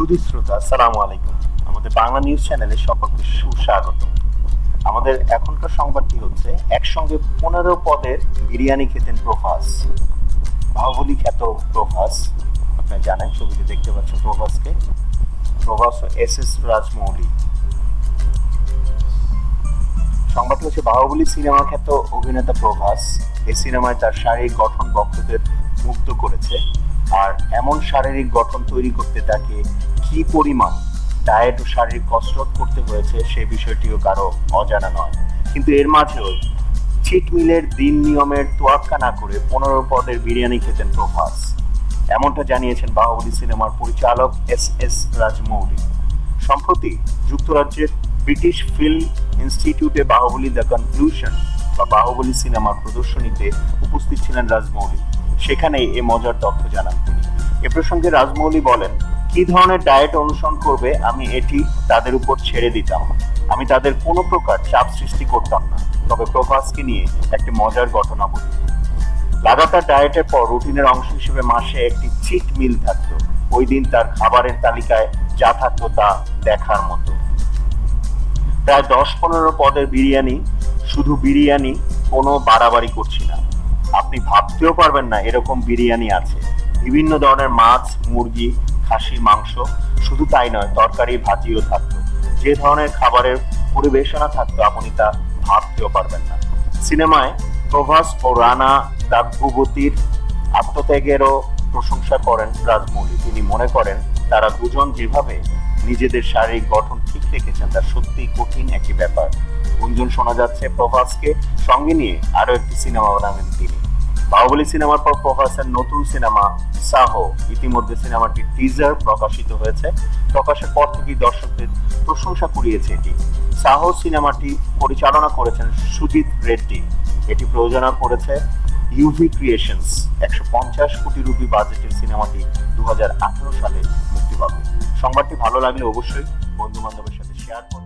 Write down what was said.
সুধী শ্রোতা, আসসালামু আলাইকুম। আমাদের বাংলা নিউজ চ্যানেলে সকলকে সুস্বাগত। আমাদের এখনকার সংবাদটি হচ্ছে, একসঙ্গে 15 পদের বিরিয়ানি খেতেন প্রভাস। বাহুবলী খ্যাত প্রভাস, আপনারা জানেন, ছবিতে দেখতে পাচ্ছেন প্রভাসকে। প্রভাস ও এস রাজমৌলি। সংবাদটি হচ্ছে, বাহুবলী সিনেমা খ্যাত অভিনেতা প্রভাস এই সিনেমায় তার শারীরিক গঠন ভক্তদের মুগ্ধ করেছে। আর এমন শারীরিক গঠন তৈরি করতে তাকে কি পরিমাণ ডায়েট ও শারীরিক কসরত করতে হয়েছে সে বিষয়টিও কারো অজানা নয়। কিন্তু এর মাঝেও চিট মিলের দিন নিয়মের তোয়াক্কা না করে 15 পদের বিরিয়ানি খেতেন প্রভাস। এমনটা জানিয়েছেন বাহুবলী সিনেমার পরিচালক এস রাজমৌলি। সম্প্রতি যুক্তরাজ্যের ব্রিটিশ ফিল্ম ইনস্টিটিউটে বাহুবলী দ্য কনক্লুশন বা বাহুবলী সিনেমার প্রদর্শনীতে উপস্থিত ছিলেন রাজমৌলি। সেখানেই এ মজার তথ্য জানান তিনি। এ প্রসঙ্গে রাজমৌলি বলেন, কি ধরনের ডায়েট অনুসরণ করবে আমি এটি তাদের উপর ছেড়ে দিতাম। আমি তাদের কোনো প্রকার চাপ সৃষ্টি করতাম না। তবে প্রভাসকে নিয়ে একটি মজার ঘটনা বলি। লাগাতার ডায়েটের পর রুটিনের অংশ হিসেবে মাসে একটি চিট মিল থাকতো। ওই দিন তার খাবারের তালিকায় যা থাকতো তা দেখার মতো। প্রায় 10-15 পদের বিরিয়ানি, শুধু বিরিয়ানি, কোনো বাড়াবাড়ি করছি না। আপনি ভাবতেও পারবেন না এরকম বিরিয়ানি আছে। বিভিন্ন ধরনের মাছ, মুরগি, খাসি মাংস, শুধু তাই নয়, তরকারি ভাজিও থাকতো। যে ধরনের খাবারের পরিবেশনা থাকতো আপনি তা ভাবতেও পারবেন না। সিনেমায় প্রভাস ও রানা দাগভূতির আত্মত্যাগেরও প্রশংসা করেন রাজমৌলি। তিনি মনে করেন, তারা দুজন যেভাবে নিজেদের শারীরিক গঠন ঠিক রেখেছেন তা সত্যিই কঠিন একটি ব্যাপার। গুঞ্জন শোনা যাচ্ছে প্রভাসকে সঙ্গে নিয়ে আরো একটি সিনেমা বানাবেন তিনি। বাহুবলী সিনেমার পর প্রভাসের নতুন সিনেমা সাহো, ইতিমধ্যে সিনেমাটির টিজার প্রকাশিত হয়েছে। প্রকাশের পর থেকেই দর্শকদের প্রশংসা কুড়িয়েছে এটি। সাহো সিনেমাটি পরিচালনা করেছেন সুজিত রেড্ডি। এটি প্রযোজনা করেছে ইউভি ক্রিয়েশনস। 150 কোটি রুপি বাজেটের সিনেমাটি 2018 সালে মুক্তি পাবে। সংবাদটি ভালো লাগলে অবশ্যই বন্ধু বান্ধবের সাথে শেয়ার করুন।